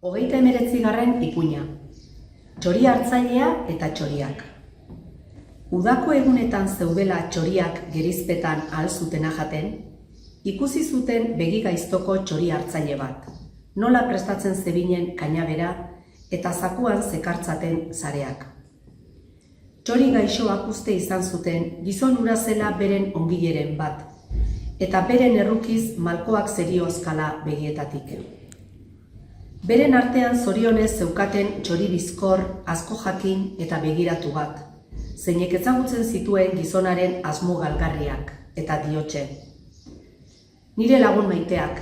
39. ipuina. Txori hartzailea eta txoriak. Udako egunetan zeudela txoriak gerizpetan ahal zutena jaten, ikusi zuten begi gaiztoko txori hartzaile bat, nola prestatzen zebinen kainabera eta zakuan zekartzaten sareak. Txori gaixoak uste izan zuten gizon hura zela beren ongileren bat, eta beren errukiz malkoak zeriozkala begietatik. Beren artean zorionez zeukaten txori bizkor, asko jakin eta begiratu bat, zeinek ezagutzen zituen gizonaren asmo galgarriak, eta diotxe: "Nire lagun maiteak,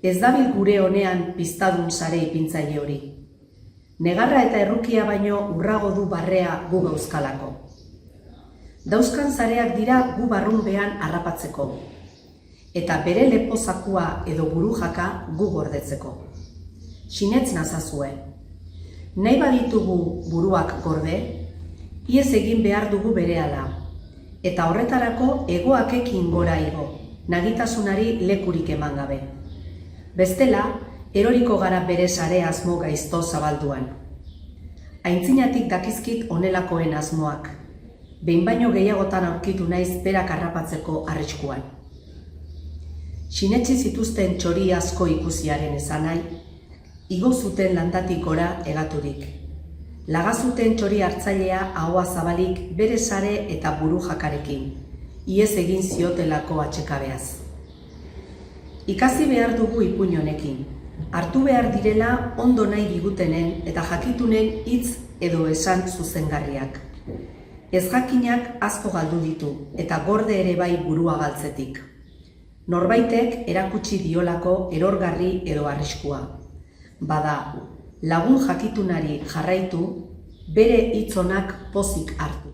ez dabil gure honean piztadun sare ipintzaile hori. Negarra eta errukia baino urrago du barrea gu gauzkalako. Dauzkan sareak dira gu barrunbean harrapatzeko, eta bere lepo zakua edo burujaka gu gordetzeko. Sinetz nazazue, nahi baditugu buruak gorde, iez egin behar dugu berehala, eta horretarako egoakekin gora igo, nagitasunari lekurik eman gabe. Bestela, eroriko gara bere sare asmo gaizto zabalduan. Aintzinatik dakizkit honelakoen asmoak, behin baino gehiagotan aurkitu naiz berak harrapatzeko arriskuan. Sinetsi zituzten txori asko ikusiaren esanai, igo zuten landatik gora egaturik. Lagazuten txori hartzailea ahoa zabalik bere sare eta buru jakarekin, iez egin ziotelako atsekabeaz. Ikasi behar dugu ipuin honekin, hartu behar direla ondo nahi digutenen eta jakitunen hitz edo esan zuzengarriak. Ez jakinak asko galdu ditu eta gorde ere bai burua galtzetik. Norbaitek erakutsi diolako erorgarri edo arriskua. Bada, lagun jakitunari jarraitu, bere hitz onak pozik hartu.